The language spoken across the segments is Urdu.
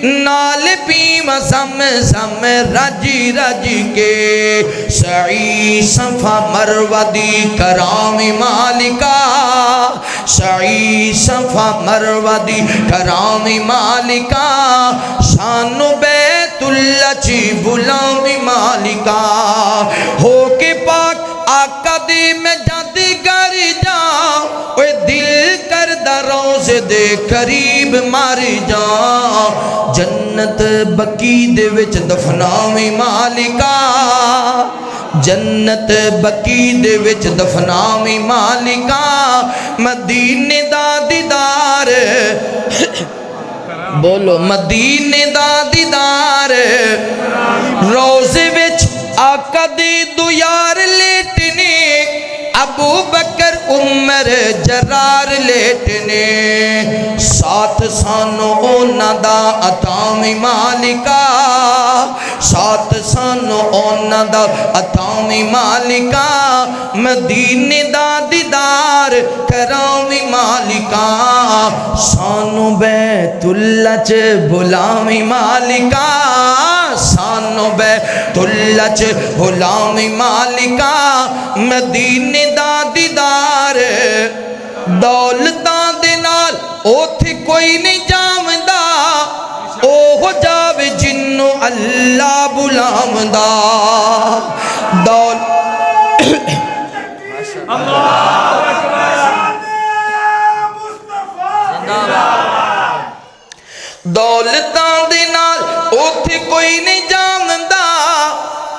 نال پیم زم زم رج رج کے سعی صفا مروہ دی کرام مالکا سعی صفا مروہ دی کرام مالکا شان بیت اللہ چی بلام مالکا ہو کے پاک آقا دی میں جاتی گر جاؤں اوے دل کردہ روزے دے قریب مار جاؤں جنت بقی دے وچ دفناویں مالکا جنت بقی دے وچ دفناویں مالکا مدینے دا دیدار بولو مدینے دا دیدار روزے وچ آقا دی دو یار لیٹنے ابو بکر عمر جرار لیٹنے ساتھ سانو اونا دا عطامی مالکا ساتھ سانو اونا دا عطامی مالکا مدینے دا دیدار کرامی مالکا سانو بیت اللہ چ بلامی مالکا سانو بیت اللہ چ بلامی مالکا مدینے دا دیدار دولتاں دے نال اوتھے کوئی نہیں جامدا او ہو جاوے جنوں اللہ بلامدا دولتاں دے نال اوتھے کوئی نہیں جامدا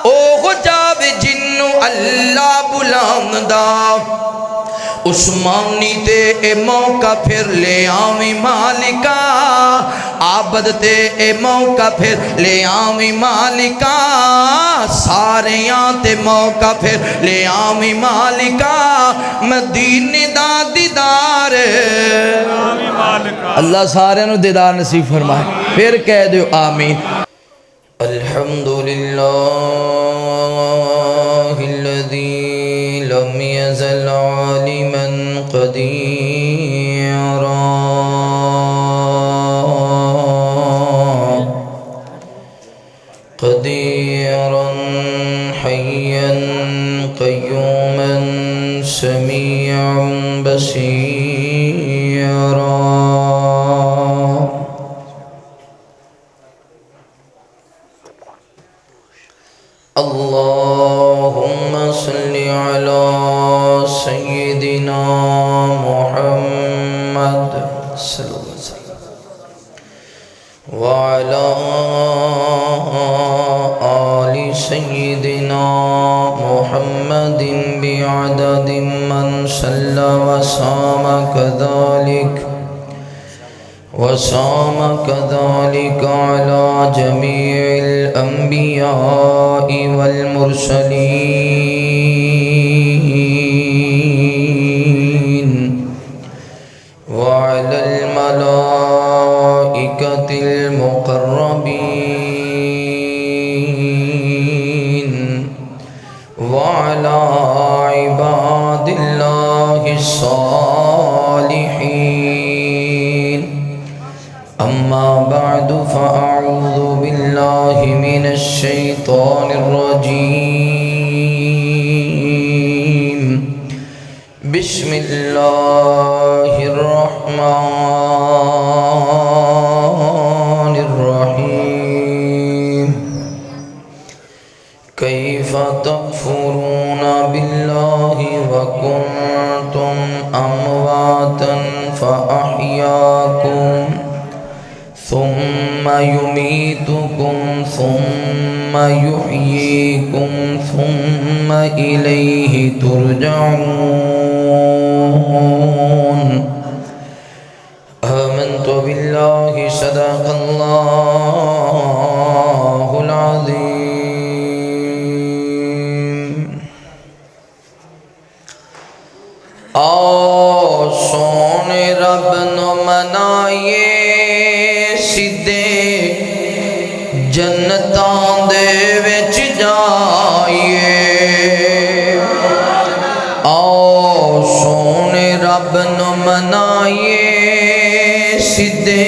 او ہو جاوے جنوں اللہ بلامدا عثمانی تے اے موقع پھر لے آویں مالکا عابد تے اے موقع پھر لے آویں مالکا ساریاں تے موقع پھر لے آویں مالکا مدینے دا دیدار اللہ سارے نو دیدار نصیب فرمائے پھر کہہ دیو آمین الحمدللہ الذی لم يزل عالما قديرا قديرا حيا قيوما سميعا بصيرا اللهم صل على سيدنا محمد صلى الله عليه وسلم وعلى آل سيدنا محمد بعدد من صلى وصام كذلك على جميع الأنبياء والمرسلين وعلى الملائكة المقربين وعلى عباد الله الصالحين أما بعد فأعوذ بالله من الشيطان الرجيم بسم الله الرحمن الرحيم كيف تكفرون بالله وكنتم أمواتا فأحياكم ثم يميتكم ثم يحييكم ثم إليه ترجعون آمنت بالله صدق الله العظيم آؤ سونے رب نو منائیے سیدھے جنتاں دے وچ جائیے آؤ سونے رب نو منائیے سیدھے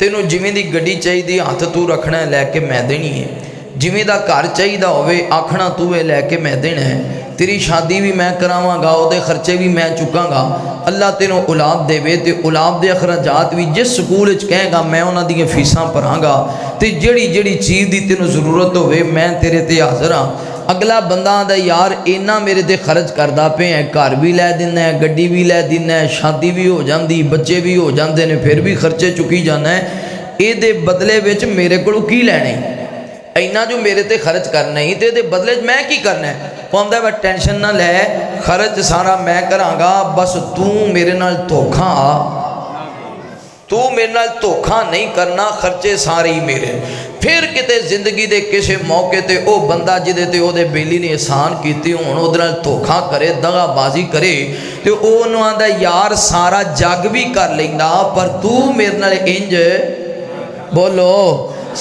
تینوں جویں دی گڈی چاہیے ہاتھ تو رکھنا ہے لے کے میں دینی ہے، جویں دا گھر چاہیے ہوے آکھنا تو ہے لے کے میں دینا ہے، تیری شادی بھی میں کراواں گا، او دے خرچے بھی میں چکاں گا، اللہ تینوں اولاد دے وے تے اولاد دے اخراجات بھی جس سکول وچ کہے گا میں انہاں دی فیساں بھراں گا، تے جڑی جڑی چیز دی تینوں ضرورت ہوے میں تیرے تے حاضر ہاں۔ اگلا بندہ آندا یار اینا میرے تے خرچ کردا پے ہے، گھر بھی لے دینا ہے، گڈی بھی لے دینا ہے، شادی بھی ہو جاندی، بچے بھی ہو جاندے نے، پھر بھی خرچے چکی جانا ہے، اے دے بدلے وچ میرے کولوں کی لینے؟ اینا جو میرے تے خرچ کرنا ہی تے دے بدلے میں کی کرنا ہے؟ پوندا ہے ٹینشن نہ لے، خرچ سارا میں کراں گا، بس تو میرے نال دھوکھا نہیں کرنا، خرچے سارے ہی میرے۔ پھر کتے زندگی دے کسے موقع تے او بندہ جدے تے او دے بیلی نے احسان کیتی ہون او دے نال دھوکھا کرے، دغا بازی کرے تے او نوں آندا یار سارا جگ بھی کر لیندا پر تو میرے نال انج بولو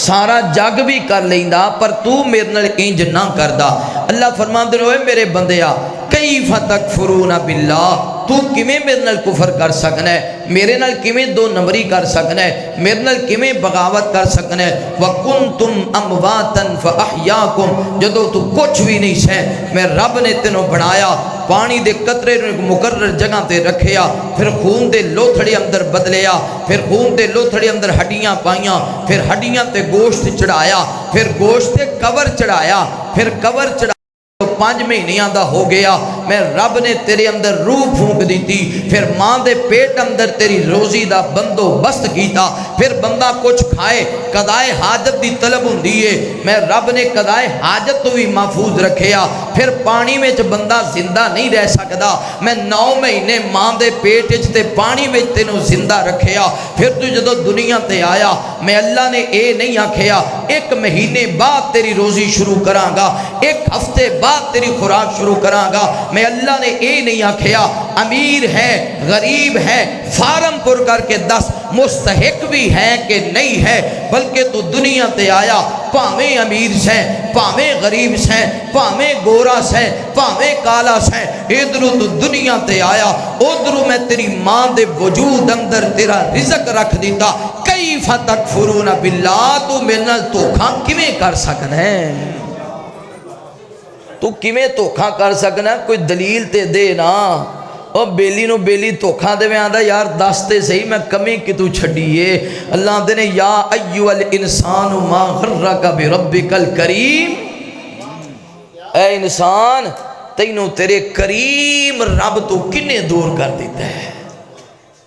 سارا جگ بھی کر لیندا پر تو میرے نال انج نہ کردا۔ اللہ فرماندے نے اوے میرے بندیا کیف تکفرون باللہ، تو کیویں میرے نال کفر کر سکنا ہے، میرے نال کیویں دو نمبری کر سکنا ہے، میرے نال کیویں بغاوت کر سکنا ہے۔ وَكُنْتُمْ أَمْوَاتًا فَأَحْيَاكُمْ، جدو تو کچھ بھی نہیں سہ میں رب نے تینوں بنایا، پانی دے قطرے مقرر جگہ تے رکھیا، پھر خون دے لوتھڑے اندر بدلیا، پھر خون دے لوتھڑے اندر ہڈیاں پائیاں، پھر ہڈیاں تے گوشت چڑھایا، پھر گوشت تے کور چڑھایا، پھر کور چڑھایا 5 مہینیاں دا ہو گیا، میں رب نے تیرے اندر روح پھونک دیتی، پھر ماں دے پیٹ اندر تیری روزی دا بندوبست کیتا، پھر بندہ کچھ کھائے، قضائے حاجت دی طلب ہوندی ہے، میں رب نے قضائے حاجت تو بھی محفوظ رکھیا، پھر پانی میں بندہ زندہ نہیں رہ سکدا، میں 9 مہینے ماں دے پیٹ تے پانی میں تینوں زندہ رکھیا، پھر تو جدو دنیا تے آیا میں اللہ نے اے نہیں آکھیا 1 مہینے بعد تیری روزی شروع کراں گا، 1 ہفتے بعد تیری خوراک شروع کراں گا، میں اللہ نے اے نہیں آکھیا امیر ہے غریب ہے فارم پر کر کے 10 مستحق بھی ہے کہ نہیں ہے، بلکہ تو دنیا تے آیا پاویں امیر سے پاویں غریب سے پاویں گورا سے پاویں کالا سے، ادھروں تو دنیا تے آیا ادھروں میں تیری ماں دے وجود اندر تیرا رزق رکھ دیتا۔ کیف تکفرون باللہ، تو میرے نال دھوکھا کیویں کر سکنا ہے؟ تو کیویں دھوکھا کر سکنا؟ کوئی دلیل تے دے نا، اور بیلی نو بیلی دھوکھا دے میں آندا یار دستے صحیح میں کمی کی تو چھڑیے۔ اللہ دے نے یا ایوہ الانسان ما غرک بربک الکریم، اے انسان تینوں تیرے کریم رب تو کنے دور کر دیتا ہے؟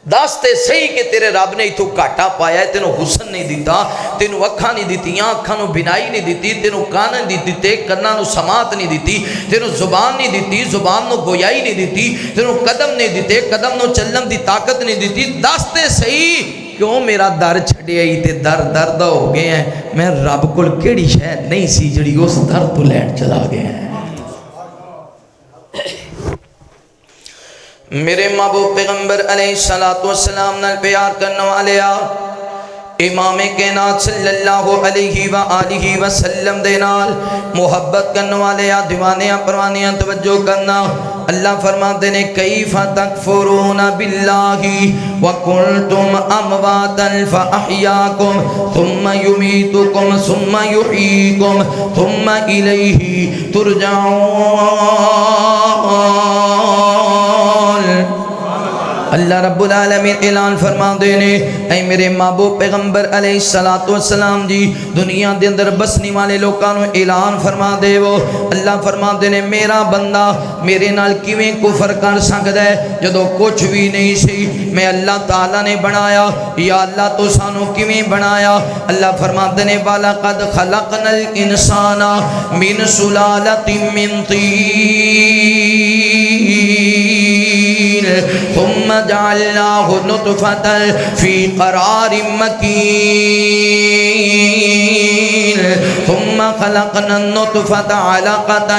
دستے صحیح کہ تیرے رب نے تو کاٹا پایا ہے، تینوں حسن نہیں دیتا، تینوں اکھاں نہیں دیتی، اکھاں نو بینائی نہیں دیتی، تینوں کان نہیں دیتے، کناں نو سماعت نہیں دیتی، تینوں زبان نہیں دیتی، زبان نو گویائی نہیں دیتی، تینوں قدم نہیں دیتے، قدم نو چلن دی طاقت نہیں دیتی، دستے صحیح کیوں میرا در چھڑے آئی تے در درد ہو گئے ہیں، میں رب کل کیڑی شے نہیں سی جڑی اس در تو لین چلا گئے ہیں۔ میرے محبوب پیغمبر علیہ السلام نال پیار کرنے والے امام کائنات صلی اللہ علیہ وآلہ وسلم دے نال محبت کرنے والے دیوانیاں پروانیاں توجہ کرنا۔ اللہ فرماتے نے کیف تکفرون باللہ وکنتم امواتا فاحیاکم ثم یمیتکم ثم یحییکم ثم الیہ ترجعون۔ اللہ رب العالمین اعلان فرما دینے اے میرے محبوب پیغمبر علیہ السلام جی دنیا دے اندر بسنی والے لوکانو اعلان فرما دے وہ اللہ فرما دینے میرا بندہ میرے نال کیویں کفر کر سکدا ہے جدو کچھ بھی نہیں سی میں اللہ تعالیٰ نے بنایا یا اللہ تو سانو کیویں بنایا اللہ فرما دینے وَلَقَدْ خَلَقْنَا الْإِنسَانَ مِنْ سُلَالَةٍ مِّن طِينٍ ثم جعلناه نطفة في قرار مكين ثم خلقنا النطفة علقة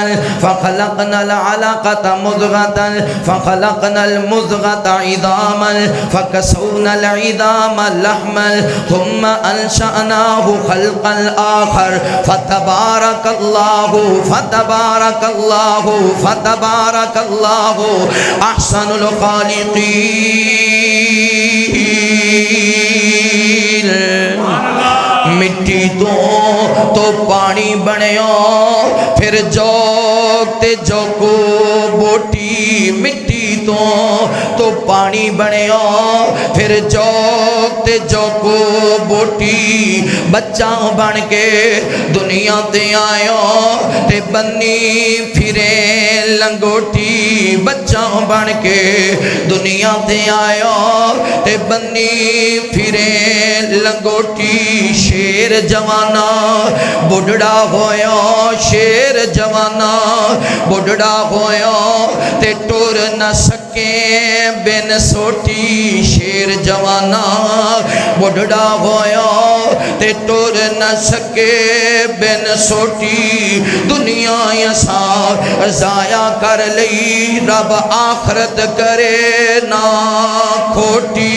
فخلقنا العلقة مضغة فخلقنا المضغة عظاما فكسونا العظام لحما ثم أنشأناه خلقا آخر فتبارك الله أحسن الخالقين۔ مٹی تو پانی بنیا پھر جوگ تے جوگو بوٹی مٹی تو پانی بنیا پھر جوگ تے جوگو بوٹی بچہ بن کے دنیا تے آیا تے بنی پھرے لنگوٹی بچہ بن کے دنیا تے آیا تے بنی پھرے لنگوٹی شیر جوانا بڑھڑا ہویا شیر جوانا بڑھڑا ہویا تے ٹور نہ سکے بن سوٹی شیر جوانا بڑھڑا ہویا تے ٹور نہ سکے بن سوٹی دنیا یسا ضائع کر لئی رب آخرت کرے نہ کھوٹی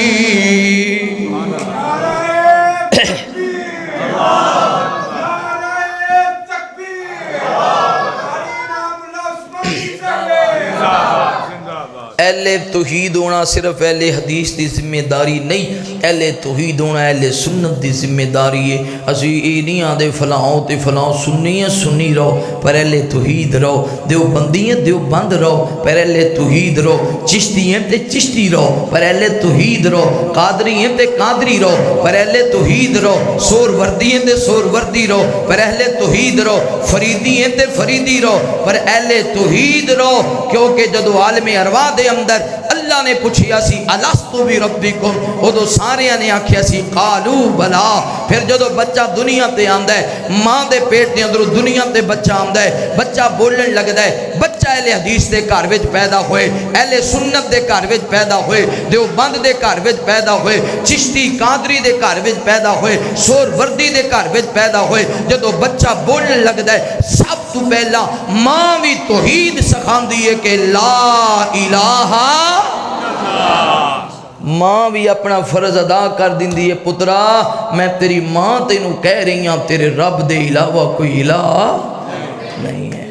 اہل توحید ہونا صرف اہل حدیث دی ذمہ داری نہیں، اہل توحید ہونا اہل سنت دی ذمہ داری ہے۔ اسی یہ نہیں آدھے فلاں تے فلاں سنی ہیں سنی رہو پر اہل توحید رہو، دیوبندی ہیں دیوبند رہو پر اہل توحید رہو، چشتی ہیں تے چشتی رہو پر اہل توحید رہو، قادری ہیں تے قادری رہو پر اہل توحید رہو، سور وردی ہیں تے سور وردی رہو پر اہل توحید رہو، فریدی ہیں تے فریدی رہو پر اہل توحید رہو، کیونکہ جدو عالم ارواح دے اندر اللہ نے پوچھیا سی الستو بربکم ادو سارے نے آکھیا سی قالو بلا، پھر جدو بچہ دنیا تے آندا ہے ماں دے پیٹ دے اندروں دنیا تے بچہ آندا ہے بچہ بولن لگدا ہے، بچہ اہل حدیث دے گھر وچ پیدا ہوئے، اہل سنت دے گھر وچ پیدا ہوئے، دیوبند دے گھر وچ پیدا ہوئے، چشتی قادری دے گھر وچ پیدا ہوئے، سور وردی دے گھر وچ پیدا ہوئے، جدو بچہ بولن لگدا ہے سب تو پہلا ماں بھی توحید سکھاندی ہے کہ لا الہ، ماں بھی اپنا فرض ادا کر دیندی ہے پترا میں تیری ماں تینوں کہہ رہی ہوں تیرے رب دے علاوہ کوئی الہ نہیں ہے۔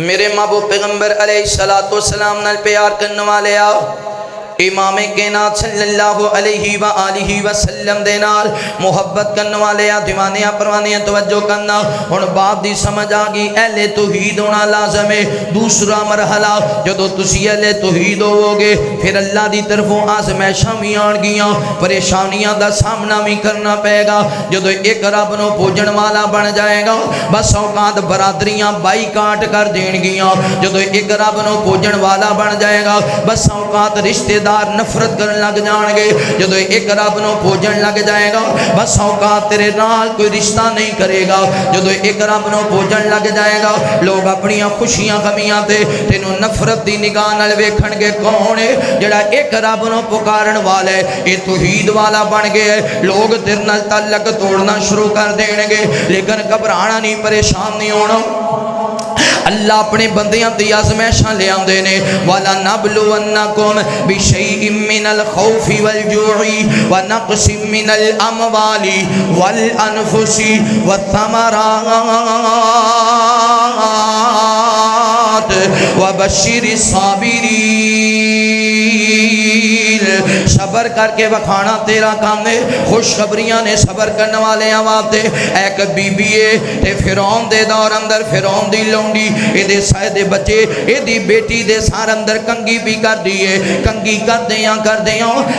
میرے محبوب پیغمبر علیہ السلام نال پیار کرنے والے آؤ، امام کائنات صلی اللہ علیہ وآلہ وسلم دے نال محبت کرنے والے دیوانیاں پروانیاں توجہ کرنا، ہن بات دی سمجھ آگی اہل توحید ہونا لازم ہے۔ دوسرا مرحلہ جدو تسی اہل توحید ہو گے پھر اللہ دی طرفوں آزمائشاں بھی آن گیاں، پریشانیاں دا سامنا بھی کرنا پے گا۔ جدو ایک رب نو پوجن والا بن جائے گا بس اوقات برادریاں بائی کاٹ کر دین گیاں، جدو ایک رب نو پوجن والا بن جائے گا بس اوقات رشتے دار نفرت کرن لگ جان گے، جدو ایک رب نو پوجن لگ جائے گا بس اوقات تیرے نال کوئی رشتہ نہیں کرے گا، جدو ایک رب نو پوجن لگ جائے گا لوگ اپنی خوشیاں غمیاں تے تینوں نفرت دی نگاہ نال ویکھن گے کون ہے جڑا ایک رب نو پکارن والا ہے، اے توحید والا بن گیا ہے، لوگ تیرے نال تعلق توڑنا شروع کر دین گے، لیکن گھبرانا نہیں پریشان نہیں ہونا۔ اللہ اپنے بندیاں دی آزمائشاں لے آندے نے وَلَنَبْلُوَنَّكُمْ بِشَيْءٍ مِّنَ الْخَوْفِ وَالْجُوعِ وَنَقْصٍ مِّنَ الْأَمْوَالِ وَالْأَنفُسِ وَالثَّمَرَاتِ وَبَشِّرِ الصَّابِرِينَ۔ صبر کر کے بکھانا تیرا کام ہے، خوشخبریاں نے صبر کرنے والے آواتے، ایک بی بی ہے تے فرعون دے دور اندر فرعون دی لونڈی اے دے سائے دے بچے اے دی بیٹی دے سار اندر کنگی بھی کر دیئے، کنگی کر دیاں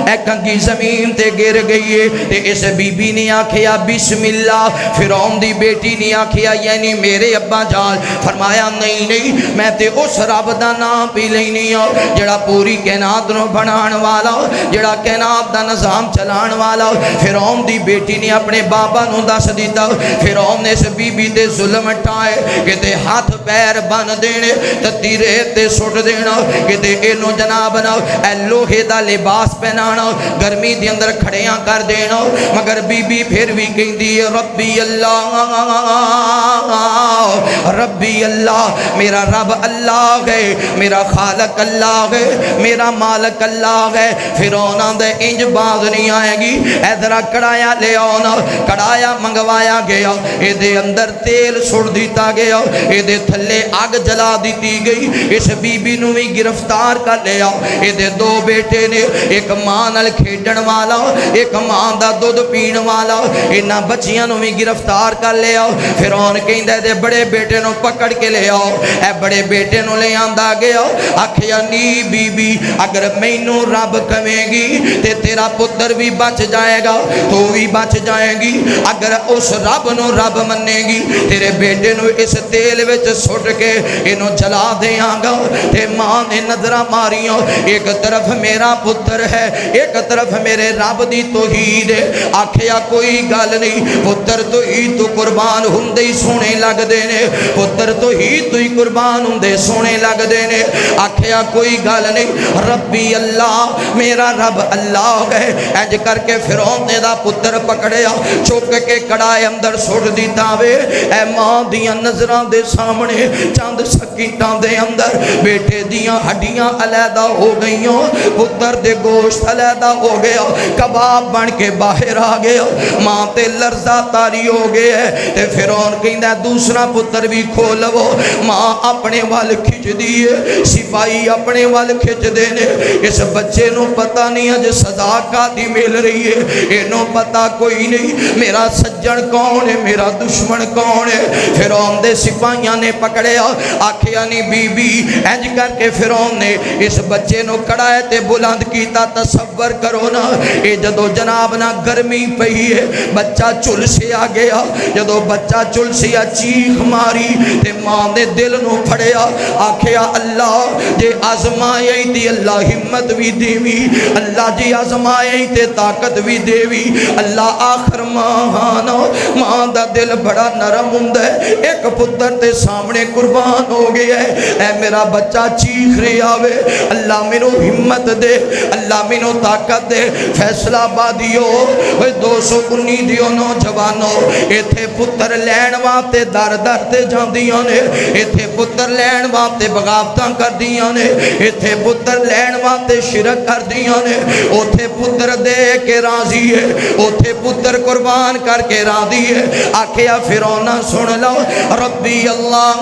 اے کنگی زمین تے گر گئی ہے تے اس بی بی نے آکھیا بسم اللہ، فرعون دی بیٹی نے آکھیا یعنی میرے ابا جان، فرمایا نہیں میں تے اس رب دا نام پی لینی ہوں جڑا پوری کائنات نو بنان والا، جڑا کائنات دا نظام چلان والا۔ فرعون دی بیٹی نے اپنے بابا نو دس دیتا، فرعون نے اس بی بی تے ظلم اٹھائے کہ تے ہاتھ پیر بن دینے تے ریت تے سٹ دینا کہ تے اینو جناب نہ اے لوہے دا لباس پہنانا گرمی دے اندر کھڑیاں کر دینا، مگر بی بی پھر بھی کہندی ربی اللہ ربی اللہ میرا رب اللہ ہے، میرا خالق اللہ ہے، میرا مالک اللہ ہے۔ فرعون دے انج باز نہیں آئے گی، ادھر کڑایا لے آنا، کڑایا منگوایا گیا، اے دے اندر تیل سڑ دیتا گیا، اے دے تھلے آگ جلا دیتی گئی، اس بی بی نو بھی گرفتار کر لیا۔ اے دے دو بیٹے نے، ایک ماں نال کھیڈن والا، ایک ماں دا دودھ پین والا، انہاں بچیاں نو بھی گرفتار کر لیا۔ فرعون کہندا دے بڑے بیٹے نو پکڑ کے لے آؤ، اے بڑے بیٹے نو لے آندا گیا، آکھیا نی بی بی اگر مینوں رب کہے گی تے تیرا پتر بھی بچ جائے گا، تو بھی بچ جائے گی، اگر اس رب نو رب منے گی تیرے بیٹے نو اس تیل وچ سٹ کے انو جلا دیاں گا۔ تے ماں نے نظرہ ماریاں، ایک طرف میرا پتر ہے، ایک طرف میرے رب دی توحید ہے، آکھیا کوئی گل نہیں، پتر توحید تو قربان ہوندے ہی سونے لگ دینے، پتر توحید تو ہی قربان ہوندے سونے لگ دینے۔ آکھیا کوئی گل نہیں، ربی اللہ میرا رب اللہ ہے۔ انج کر کے فرعون نے دا پتر پکڑیا، چک کے کڑائے اندر سٹ دیتا وے۔ اے ماں دیاں نظراں دے سامنے چند سکینٹاں دے اندر بیٹے دیاں ہڈیاں علیحدہ ہو گئیاں، پتر دے گوشت علیحدہ ہو گیا، کباب بن کے باہر آ گیا، ماں تے لرزہ تاری ہو گیا ہے۔ تے فرعون کہندا دوسرا پتر بھی کھولو، ماں اپنے وال کھچ دیے، سپاہی اپنے وال کھچ دینے۔ اس بچے نو پتہ نہیں اج سزا کادی مل رہی ہے، اینو پتہ کوئی نہیں میرا سجن کون ہے، میرا دشمن کون ہے۔ فرعون دے سپاہیاں نے پکڑیا، آکھیا نہیں بی بی انج کر کے فرعون نے اس بچے نو کڑائے تے بلند کیتا۔ تصور کرو نا، اے جدو جناب نا گرمی پئی ہے، بچہ چلسیا گیا، جدو بچہ چلسیا چیخ ماری تے ماں دے دل نو پھڑیا، آکھیا اللہ جے آزمائے تے اللہ ہمت بھی دیوی، اللہ جی آزمائے تے طاقت بھی دیوی، اللہ آخر ماں دا دل بڑا نرم ہوندا ہے، ایک پتر تے سامنے قربان ہو گیا ہے، اے میرا بچہ چیخ رہا وے، اللہ مینوں ہمت دے، اللہ مینوں طاقت دے۔ فیصلہ آبادیو 219 دیو نوجوانو، ایتھے پتر لین واسطے در در تے جاندیاں نے، ایتھے پتر لین واسطے بغاوتاں کردیاں نے، ایتھے پتر لین واسطے شرک کردیاں نے، اوتھے پتر دے کے راضی ہے، اوتھے پتر قربان کر کے راضی ہے۔ آکھیا فرعون سن لو، ربی اللہ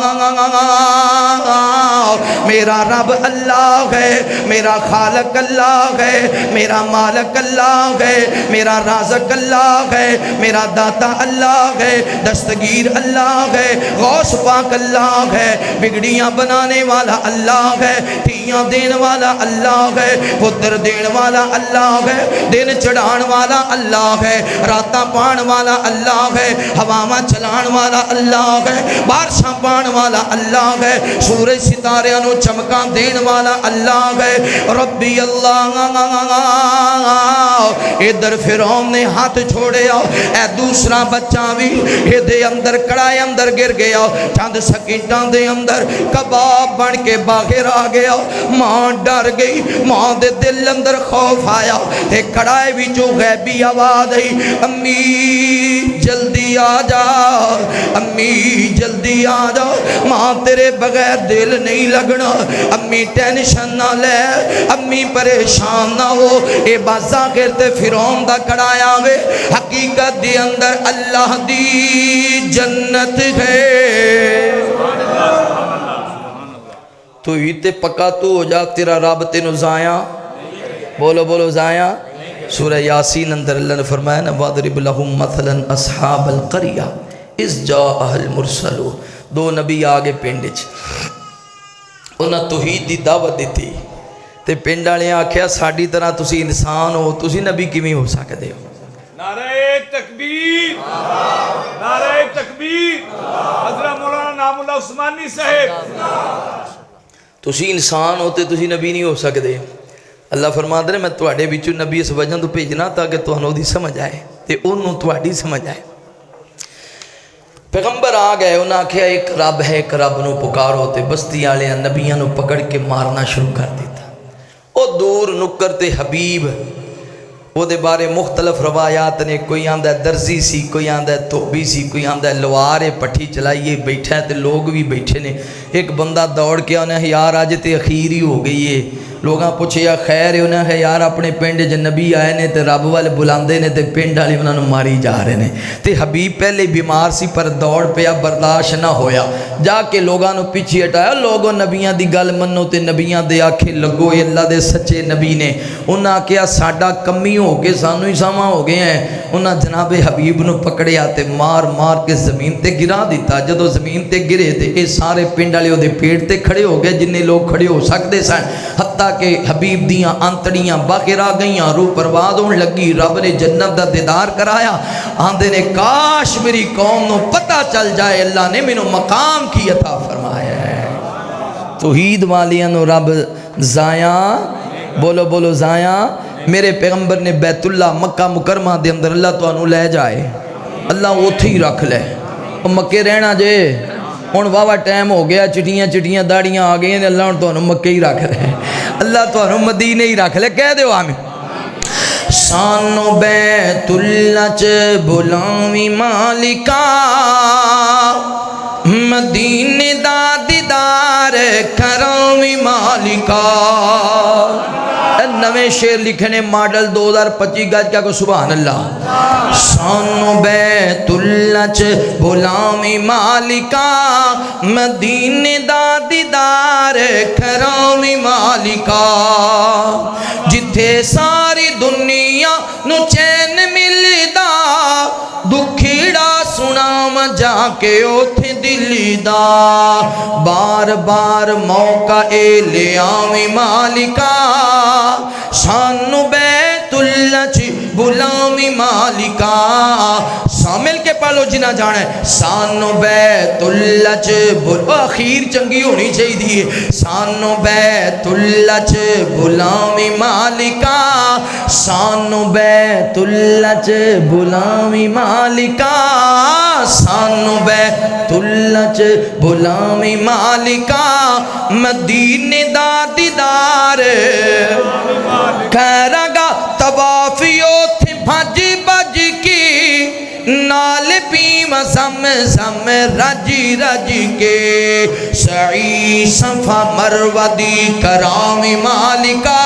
میرا رب اللہ ہے، میرا خالق اللہ ہے، میرا مالک اللہ ہے، میرا رازق اللہ ہے، میرا داتا اللہ ہے، دستگیر اللہ ہے، غوث پاک اللہ ہے، بگڑیاں بنانے والا اللہ ہے، تھیاں دین والا اللہ ہے، پتر دین والا اللہ ہے، دن چڑھان والا اللہ ہے، راتاں پان والا اللہ ہے، ہواواں چلان والا اللہ ہے، بارشاں پان والا اللہ ہے، سورج ستاریاں نو چمکاں دین والا اللہ ہے۔ ربی اللہ ادھر فرعون نے ہاتھ چھوڑیا، اے دوسرا بچہ بھی اے دے اندر کڑائے اندر گر گیا، چند سکینٹاں دے اندر کباب بن کے باہر آ گیا۔ ماں ڈر گئی، ماں دے دل اندر خوف آیا، تے کڑائے بھی جو غیبی آواز آئی، امی جلدی آ جا، امی جلدی آ جا، ماں تیرے بغیر دل نہیں لگنا، امی ٹینشن نہ لے، امی پریشان نہ ہو۔ اے بازا کرتے فرعون دا کڑایا وے، حقیقت دی اندر اللہ دی جنت ہے۔ تو ہی تے پکا تو ہو جا، تیرا رب تینو زایا، بولو بولو زایا۔ سورہ یاسین اندر اللہ نے فرمایا نا، وَاضْرِبْ لَهُمْ مَثَلًا أَصْحَابَ الْقَرْيَةِ اِذْ جَاءَهَا الْمُرْسَلُونَ۔ دو نبی آگے پنڈچ، انہاں توحید دی دعوت دیتی، تے پنڈ والے آکھیا ساڈی طرح تسی انسان ہو، تسی نبی کیویں ہو سکدے ہو؟ نعرہ تکبیر، نعرہ تکبیر، حضرت مولانا نعم اللہ عثمانی صاحب۔ تسی انسان ہوتے تسی نبی نہیں ہو سکدے۔ اللہ فرماتا ہے میں تواڈے وچوں نبی اس وجہ تو بھیجنا تاکہ تانوں دی سمجھ آئے تے انہوں تواڈی سمجھ آئے۔ پیغمبر آ گئے، انہاں آکھیا ایک رب ہے، ایک رب نو پکارو، تے بستی والے نبیاں نو پکڑ کے مارنا شروع کر دیتا۔ او دور نکر تے حبیب وہ دے بارے مختلف روایات نے، کوئی آندہ درزی سی، کوئی آندہ دھوبی سی، کوئی آندہ لوارے پٹھی چلائیے بیٹھا ہے تے لوگ بھی بیٹھے نے۔ ایک بندہ دوڑ کے انہیں یار آج تے اخیر ہی ہو گئی ہے، لوگاں پوچھے یا خیر ہے، انہیں یار اپنے پنڈ جو نبی آئے نے تے رب والے بلاندے نے تے پنڈ والے انہوں نے ماری جا رہے نے، تے حبیب پہلے بیمار سی پر دوڑ پیا، برداشت نہ ہویا، جا کے لوگاں نو پیچھے ہٹایا، لوگوں نبیاں دی گل منو تے نبیاں دے آکھے لگو، یہ اللہ دے سچے نبی نے۔ انہاں کیا ساڈا کمی ہو کے سانو ہی ساواں ہو گئے ہیں۔ انہاں جناب حبیب نو پکڑیا تے مار مار کے زمین تے گرا دیتا۔ جدو زمین تے گرے تے اے سارے پنڈ والے دے پیٹ تے کھڑے ہو گئے جننے لوگ کھڑے ہو سکتے سن، حتیٰ کہ حبیب دیاں آنتڑیاں باہر آ گئیاں، روح پرواز ہون لگی، رب نے جنت دا دیدار کرایا۔ آندے نے کاش میری قوم نو پتہ چل جائے اللہ نے مینوں مقام کی عطا فرمایا ہے۔ توحید والیاں نو رب زایاں، بولو بولو زایاں۔ میرے پیغمبر نے بیت اللہ مکہ مکرمہ دے اندر اللہ تو انہوں لے جائے، اللہ اوتھے ہی رکھ لے، مکے رہنا جے ہن واوا ٹائم ہو گیا، چٹیاں چٹیاں داڑیاں آ گئی ہیں، اللہ ہن تو انہوں مکے ہی رکھ لے، اللہ تو انہوں مدینے ہی رکھ لے۔ کہہ دیو آمین۔ سانو بیت اللہ چ بلاوی مالکا، مدینے دا دیدار کراوی مالکا۔ نویں شعر لکھنے ماڈل 2025 گج کیا کو سبحان اللہ۔ سانو بیت اللہ چ بلاوی مالکا، مدینے دا دیدار کراوی مالکا، جتھے ساری دنیا نو چین ملدا، دکھیڑا سناواں جا کے اوتھے دل دا، بار بار موقع اے لے آویں مالکا، سانو بیت اللہ چ بلاویں مالکا۔ سامل کے پالو جنہ جانا ہے، سانو بیت اللہ چ اخیر چنگی ہونی چاہیے، سانو بیت اللہ چ بلاویں مالکا، سانو بیت اللہ چ بلاویں مالکا، سانو بیت اللہ چ بلاویں مالکا، مدینے دا دیدار کراگا، طوافی اوتھے بھج بھج کی، نال پیم زم زم رج رج کے، سعی صفا مروہ دی کراویں مالکا،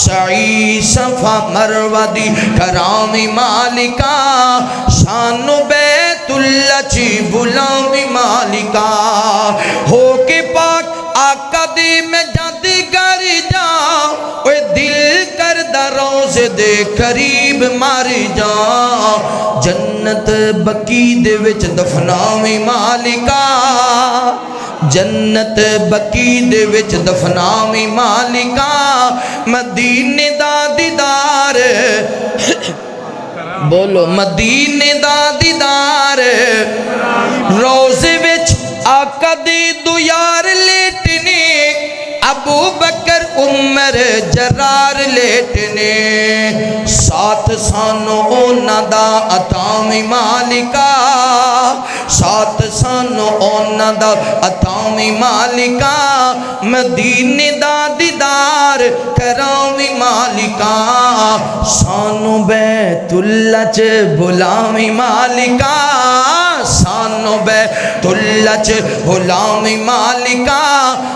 سعی صفا مروہ دی کراویں مالکا، سانو بیت اللہ چ بلاویں مالکا، ہو کے پاک آقا دی میں جد گر جاؤں، اوے دل کردہ روز دے قریب مر جاؤں، جنت بقی دے وچ دفناویں مالکا، جنت بقی دے وچ دفناویں مالکا، مدینے دا دیدار بولو مدینے دا دیدار، روزے وچ آقا دی دو یار لیٹنے، ابو بکر عمر جرار لیٹنے، ساتھ سانو اونا دا عطاویں مالکا، ساتھ سانو اونا دا عطاویں مالکا، مدینے دا دیدار کراویں مالکا، سانو بیت اللہ چ بلاویں مالکا، سانو بیت اللہ چ بلاویں مالکا،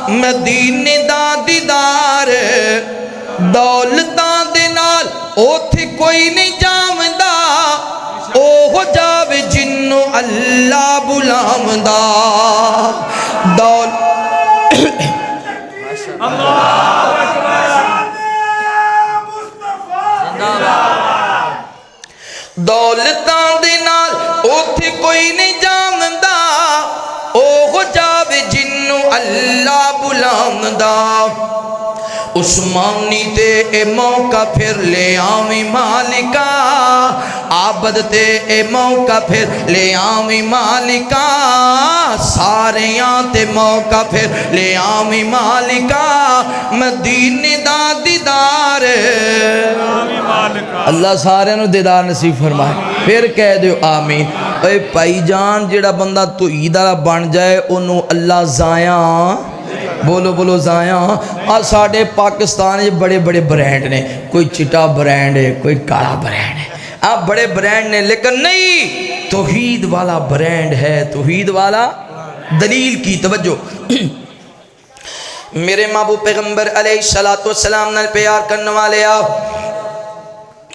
مدینے دا دیدار، دولتاں دے نال اوتھے کوئی نہیں جاوندا، اوہ جاوے جنوں اللہ بلاوندا، دولتاں دے نال اوتھے کوئی نہیں جاوندا، اوہ جاوے جنوں اللہ بلاوندا، عثمانی تے اے موقع پھر لے آویں مالکا، عابد تے اے موقع پھر لے آویں مالکا، ساریاں تے موقع پھر لے آویں مالکا، مدینے دا دیدار، اللہ سارے نو دیدار نصیب فرمائے۔ پھر کہہ دیو آمین۔ اے پائی جان جڑا بندہ توحید والا بن جائے انہوں اللہ زایاں بولو بولو زایا آ ساڑھے پاکستان یہ بڑے بڑے برینڈ نے کوئی چٹا برینڈ ہے کوئی کالا برینڈ ہے آپ بڑے برینڈ نے لیکن نہیں توحید والا برینڈ ہے توحید والا دلیل کی توجہ میرے محبوب پیغمبر علیہ السلام نال پیار کرنے والے آپ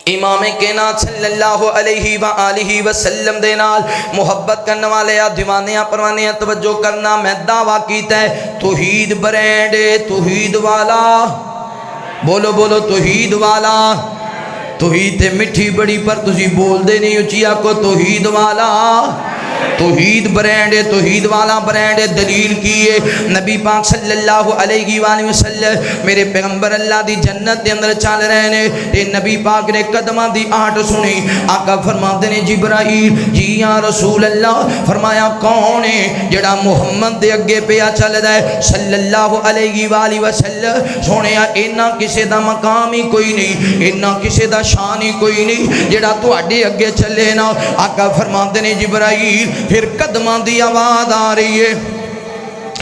امام کائنات صلی اللہ علیہ وآلہ وسلم دے نال محبت کرنے والے آپ دیوانیاں پروانیاں توجہ کرنا میں دعویٰ کیتا ہے توحید برینڈ توحید والا بولو بولو توحید والا توحید تے مٹھی بڑی پر تسی بول دے نہیں اچیا کو توحید والا توحید برینڈ توحید والا برینڈ دلیل کیے نبی پاک صلی اللہ علیہ وآلہ وسلم میرے پیغمبر اللہ دی جنت دے اندر چال رہے نے تے نبی پاک نے قدمہ دی آہٹ سنی آقا فرماتے نے جبرائیل جی یا رسول اللہ فرمایا کون ہے جڑا محمد دے اگے پیا چل رہا ہے صلی اللہ علیہ وآلہ وسلم سونے اینا کسے دا مقام ہی کوئی نہیں اینا کسے دا شان ہی کوئی نہیں جڑا تو اڈے اگے چلے نا آقا فرماتے نے جبرائیل پھر قدمان دی آواز آ رہی ہے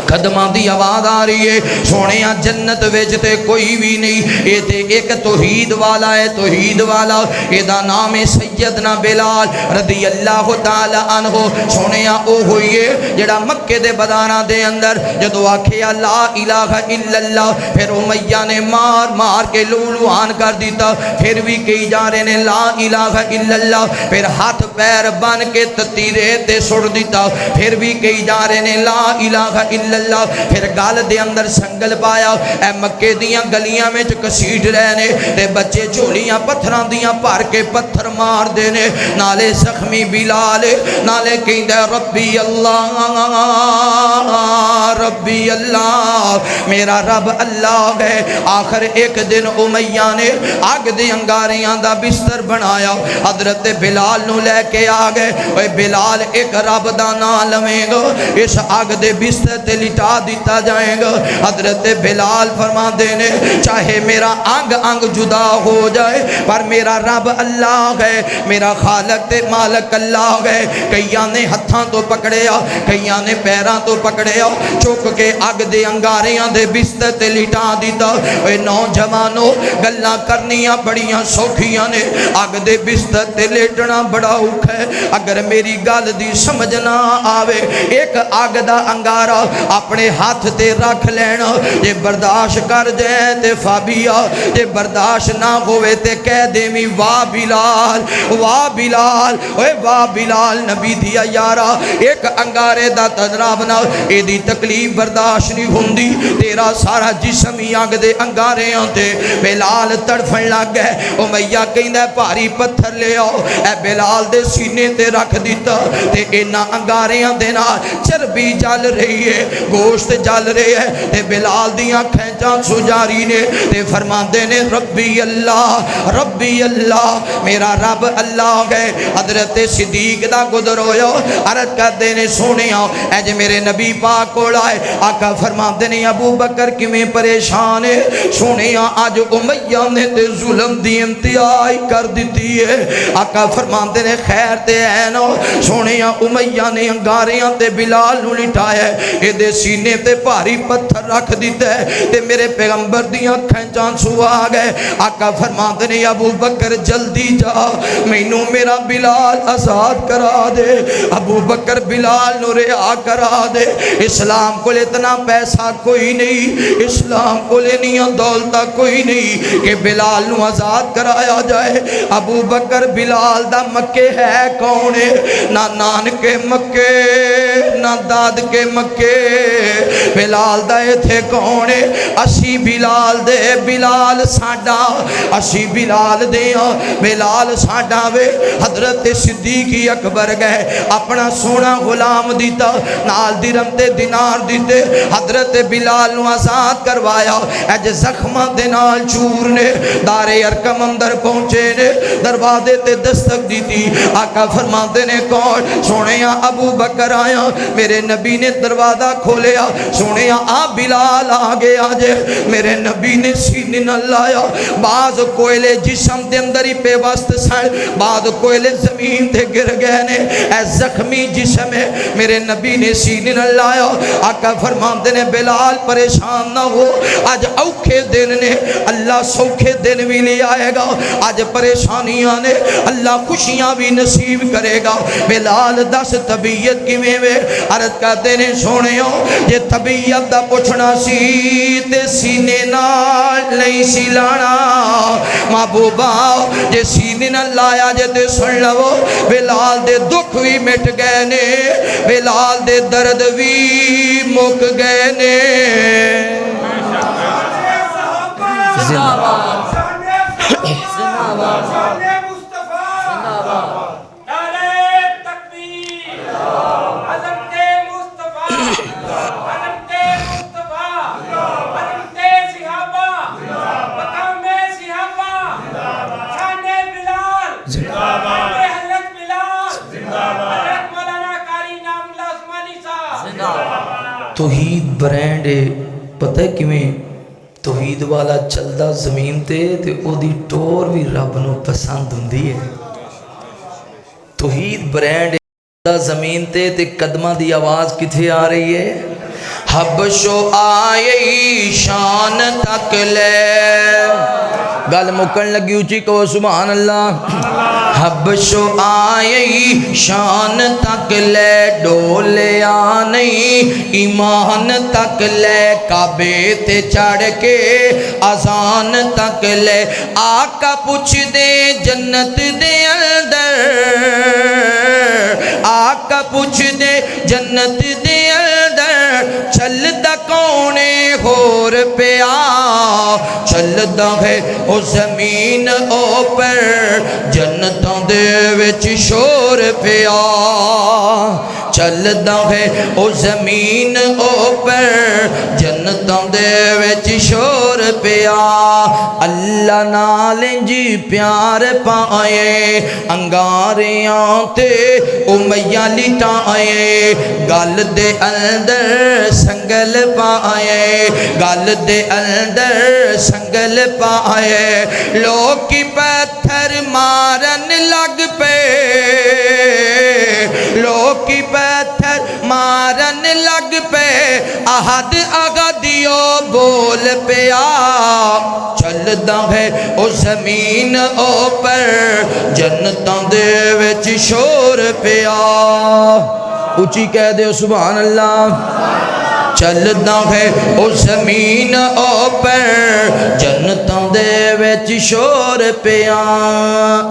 قدمان دی آواز آ رہی ہے سونے جنت ویچتے کوئی بھی نہیں یہ تے ایک توحید والا ہے توحید والا یہ دا نام سیدنا بلال رضی اللہ تعالی عنہ سونے او ہوئی ہے جڑا مکہ دے بدانہ دے اندر جدو آکھیا لا الہ الا اللہ پھر امیہ نے مار کے لولوان کر دیتا پھر بھی کئی جا رہے نے لا الہ الا اللہ پھر ہاتھ پیر بن کے تتیرے تے سڑ دیتا پھر بھی کئی جا رہے نے لا الہ الا اللہ پھر گال دے اندر سنگل پایا اے مکے دیاں گلیاں میں کسیٹ رہنے تے بچے جھولیاں پتھران دیاں پار کے پتھر مار دینے نالے زخمی بلال نالے کہیں دے ربی اللہ میرا رب اللہ ہے آخر ایک دن امیہ نے آگ دی انگاریاں دا بستر بنایا حضرت بلال نو لے کے آگئے اے بلال ایک رب دا نام لویں گا اس آگ دے بستر تے لٹا دیتا جائیں گا حضرت بلال فرما دینے چاہے میرا انگ انگ جدا ہو جائے پر میرا رب اللہ ہے میرا خالق تے مالک اللہ ہے کئیاں نے ہتھاں تو پکڑیا کئیاں نے پیراں تو پکڑیا چک کے اگ دے انگاریاں دے بستر تے لٹا دیتا اے نوجوانوں گلاں کرنیاں بڑیاں سوکھیاں نے اگ دے بستر تے لیٹنا بڑا اوکھا ہے اگر میری گل دی سمجھنا آوے ایک اگ دا انگارہ اپنے ہاتھ تے رکھ لینا جے برداشت کر جائے تے فابیا جے برداشت نہ ہوئے تے کہہ دے می واہ بلال اوے واہ بلال نبی دیا یارا ایک انگارے دا تجربہ اے دی تکلیف برداشت نہیں ہوندی تیرا سارا جسم ہی آگ دے انگارے آتے بلال تڑفن لگ گئے امیہ کہندہ بھاری پتھر لے آؤ اے بلال دے سینے تے رکھ دیتا تے اینا انگارے آتے نا چربی جل رہی ہے گوشت جل رہے ہے تے بلال دیاں کھینچاں سجاری نے تے فرماندے نے ربی اللہ میرا رب اللہ ہے حضرت صدیق دا گدر ہویا عرض کر دینے سونیا اے جے میرے نبی پاک کو لائے آقا فرماندے نے ابو بکر کی میں پریشان ہے سونیا آج امیہ نے تے ظلم دی انتہائی کر دیتی ہے آقا فرماندے نے خیر تے اینو سونیا امیہ نے انگاریاں تے بلال نو لٹایا ہے اے دے سینے تے پاری پتھر رکھ دیتا ہے تے میرے پیغمبر دیاں کھینچان سو آگئے آقا فرماندے نے ابو بکر جلدی جا مینو میرا بلال آزاد کرا دے ابو بکر بلال نو رہا کرا دے اسلام کو لے اتنا پیسہ کوئی نہیں اسلام کو لے نہیں دولتا کوئی نہیں کہ بلال نو آزاد کرایا جائے ابو بکر بلال دا مکے ہے کونے نہ نان کے مکے نہ داد کے مکے بلال دے تھے کونے اسی بلال دے بلال ساڑا اسی بلال دے بلال ساڑا وے حضرت صدیقی اکبر گئے اپنا سونا غلام دیتا نال درم تے دینار دیتے حضرت بلال نو آزاد کروایا اج زخمہ دے نال چور نے دار ارکم اندر پہنچے نے دروازے تے دستک دیتی آقا فرماتے نے کون سونے ابو بکر آیا میرے نبی نے دروازہ کھولیا سونے آ بلال آگے آجے میرے نبی نے سینے نہ لایا بعض کوئلے جسم دے اندر ہی پہ وست سڑ بعض کوئلے زمین زمین تے گر گئے نے اے زخمی جسم ہے میرے نبی نے سینے نہ لایا آقا فرماندے نے بلال پریشان نہ ہو آج اوکھے دن نے اللہ سوکھے دن بھی لے آئے گا آج پریشانیاں نے اللہ خوشیاں بھی نصیب کرے گا بلال دس طبیعت کی میں عرض کرتے نے سونےو جے طبیعت دا پوچھنا سی تے سینے نال نہیں سی لانا محبوبہ جے سینے نال لایا جے تے سن لو بلال دے دکھ بھی مٹ گئے نے بلال دے درد بھی مک گئے نے زندہ باد زندہ باد توحید برینڈ پتہ ہے کیویں توحید والا چلدا زمین تے او دی ٹور بھی رب نو پسند ہوندی ہے توحید برینڈ چلدا زمین تے قدماں دی آواز کتھے آ رہی ہے حبشو آئی شان تک لے گل مکن لگی اچھی کو سبحان اللہ حبشو آئی شان تک لے ڈولے آنی ایمان تک لے کعبے تے چڑھ کے اذان تک لے آقا پوچھ دے جنت دے اندر آقا پوچھ دے جنت دے اندر چل دا کونے ہور پیا چل دا ہے او زمین اوپر جنتوں دے وچ شور پیا چل دا ہے او زمین اوپر جنتوں دے وچ شور پیا اللہ نال جی پیار پائے انگاریاں تے امیہ لٹائے گل دے اندر سنگل پائے گل دے اندر سنگل پائے لوگ کی پتھر مارن لگ پے لوگ کی پتھر مارن لگ پے احد اغدیو بول پیا چل دا ہے او زمین اوپر جنتوں دے وچ شور پیا اچھی کہہ دے سبحان اللہ چل دا ہے او زمین اوپر جنتوں دے وچ شور پیا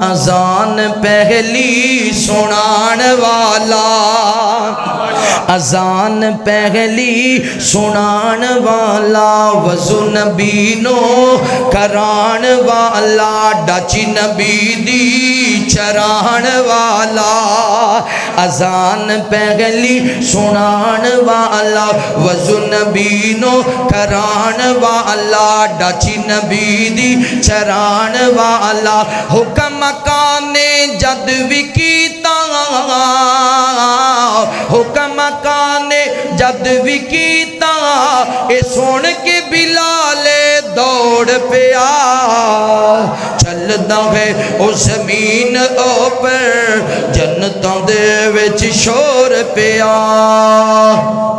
اذان پہلی سنان والا اذان پہلی سنان والا وضو نبی نو کران والا ڈچ نبی دی چران والا اذان پہلی سنان والا وضو نبی نو کران والا ڈچ نبی دی چران والا حکم کانے جد بھی کیتا حکم کانے جد بھی کیتا اے سن کے بلال دوڑ پیا چل دا ہے او زمین اوپر جنتوں دے وچ شور پیا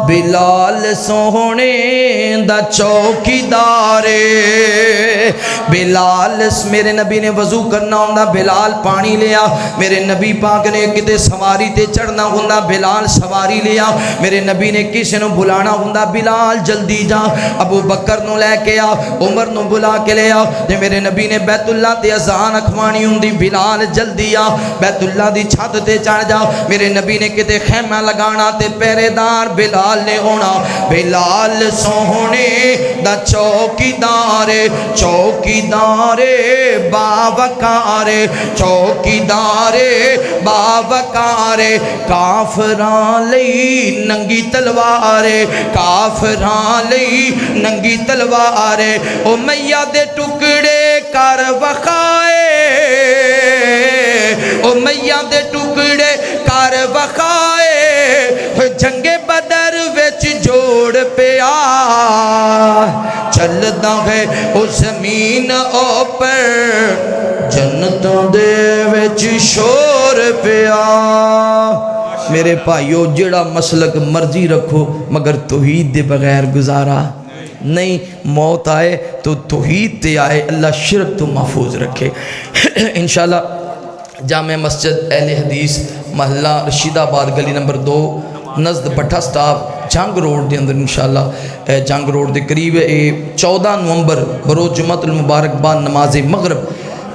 بلال سونے دا چوکیدارے بلال میرے نبی نے وضو کرنا ہوندا بلال پانی لیا میرے نبی پاک نے کتے سواری تے چڑھنا ہوندا بلال سواری لیا میرے نبی نے کسی نو بلانا ہوندا بلال جلدی جا ابو بکر نو لے کے آ عمر نو بلا کے لے آ تے میرے نبی نے بیت اللہ تے اذان اکھوانی ہوندی بلال جلدی آ بیت اللہ دی چھت تے چڑھ جا میرے نبی نے کتے خیمہ لگانا تے پہرے دار بلال نے ہونا بلال سونے دا چوکیدارے چوکیدارے باوقارے چوکیدارے باوقارے کافران لئی ننگی تلوارے کافران لئی ننگی تلوارے امیہ دے ٹکڑے کر وخائے امیہ دے ٹکڑے کر وخائے جنگ بدر وچ جوڑ پیا چل دا ہے او زمین اوپر جنتوں دے وچ شور پیا میرے بھائیو جڑا مسلک مرضی رکھو مگر توحید دے بغیر گزارا نہیں. موت آئے تو توحید تے آئے, اللہ شرک تو محفوظ رکھے. انشاءاللہ جامع مسجد اہل حدیث محلہ رشید آباد گلی نمبر 2 نزد بٹھا سٹاپ جنگ روڈ دے اندر انشاءاللہ جنگ روڈ دے قریب 14 نومبر بروز جمعۃ المبارک بعد نماز مغرب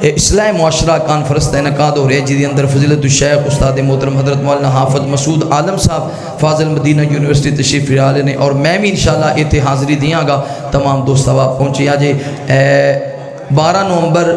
اصلاح معاشرہ کانفرنس کا انعقاد ہو رہا ہے, جس کے اندر فضیلت الشیخ استاد محترم حضرت مولانا حافظ مسعود عالم صاحب فاضل مدینہ یونیورسٹی تشریف لے رہے ہیں, اور میں بھی انشاءاللہ اتنے حاضری دیاں گا. تمام دوست آپ پہنچے آجے. 12 نومبر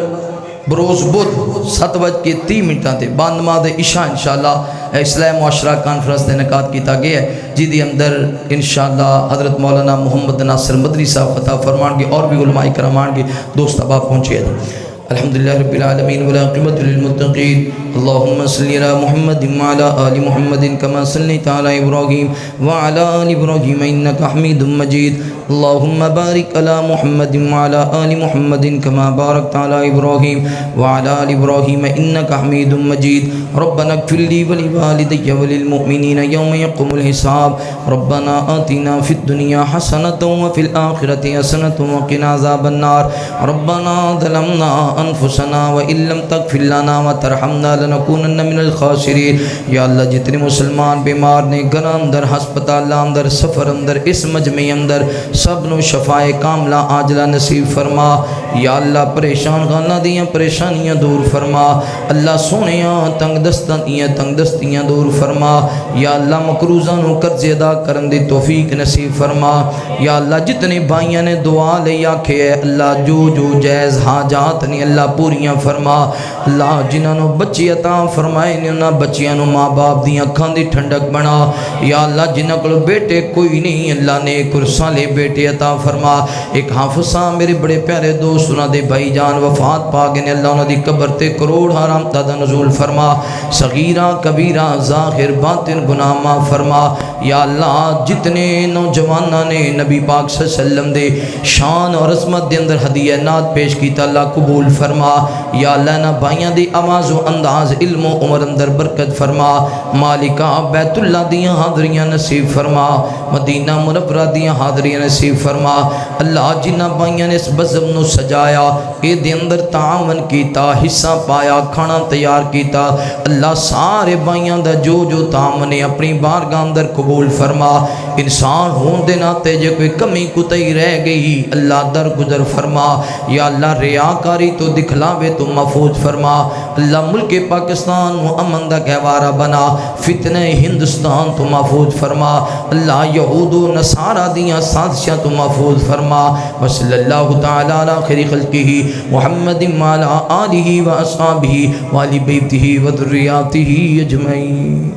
بروز بدھ 7:30 تے بعد نماز عشاء انشاءاللہ اصلاح معاشرہ کانفرنس کا انعقاد کیتا گیا ہے, جس کے اندر انشاءاللہ حضرت مولانا محمد ناصر مدنی صاحب خطاب فرمان گے اور بھی علماء کرام آن گے. دوست آپ پہنچے آجے. الحمدللہ رب العالمین والعاقبۃ للمتقین. اللہم صلی علی محمد وعلی آل محمد کما صلیت علی ابراہیم وعلی آل ابراہیم انک حمید مجید. اللہم بارک علی محمد وعلی آل محمد کما بارکت علی ابراہیم وعلی آل ابراہیم انک حمید مجید. ربنا اغفر لی ولوالدی وللمؤمنین یوم یقوم الحساب. ربنا آتنا فی الدنیا حسنۃ وفی الآخرۃ حسنۃ وقنا عذاب النار. ربنا ظلمنا انفسنا وان لم تغفر لنا وترحمنا لنکونن من الخاسرین. یا اللہ جتنے مسلمان بیمار نے گھر اندر ہسپتال اندر سفر اندر اس مجمع اندر سب نو شفائے کاملہ عاجلہ نصیب فرما. یا اللہ پریشان خانہ دیاں پریشانیاں دور فرما. اللہ سونیاں تنگ دستیاں دور فرما. یا اللہ مقروضاں نو قرض ادا کرن دی توفیق نصیب فرما. یا اللہ جتنے بھائیاں نے دعا لے آکھے اللہ جو جائز حاجات نے اللہ پوریاں فرما. اللہ جنہاں نو بچی عطا فرمائے نے انہاں بچیاں نو ماں باپ دیاں اکھاں دی ٹھنڈک بنا. یا اللہ جنہاں کول بیٹے کوئی نہیں اللہ نیک اور صالح بیٹے عطا فرما. ایک حافظ صاحب میرے بڑے پیارے دوست انہاں دے بھائی جان وفات پا گئے نے, اللہ انہاں دی قبر تے کروڑ حرام دا نزول فرما. صغیرہ کبیرہ ظاہر باطن گناہ معاف فرما. یا اللہ جتنے نوجواناں نے نبی پاک صلی اللہ علیہ وسلم دے شان اور عظمت دے اندر ہدیہ نعت پیش کیتا اللہ قبول فرما. یا اللہ نا بھائیاں دی آواز و انداز علم و عمر اندر برکت فرما. مالکہ بیت اللہ دیاں حاضریاں نصیب فرما. مدینہ منورہ دیاں حاضریاں نصیب فرما. اللہ جنہ بھائیاں نے اس بزم نو سجایا اے دے اندر تعاون کیتا حصہ پایا کھانا تیار کیتا, اللہ سارے بھائیاں دا جو تعاون اپنی بارگاہ اندر قبول فرما. انسان ہون دے ناتے جے کوئی کمی کوتاہی رہ گئی اللہ درگزر فرما. یا اللہ ریاکاری تو دکھلاوے تو محفوظ فرما. اللہ ملک پاکستان و امن دا گہوارہ بنا. فتنہ ہندوستان تو محفوظ فرما. اللہ یہود و نصارہ دیاں سازشاں تو محفوظ فرما. وصلی اللہ تعالی علی خیر خلقہ محمد وعلی آلہ و اصحابہ و آل بیتہ و ذریاتہ اجمعین.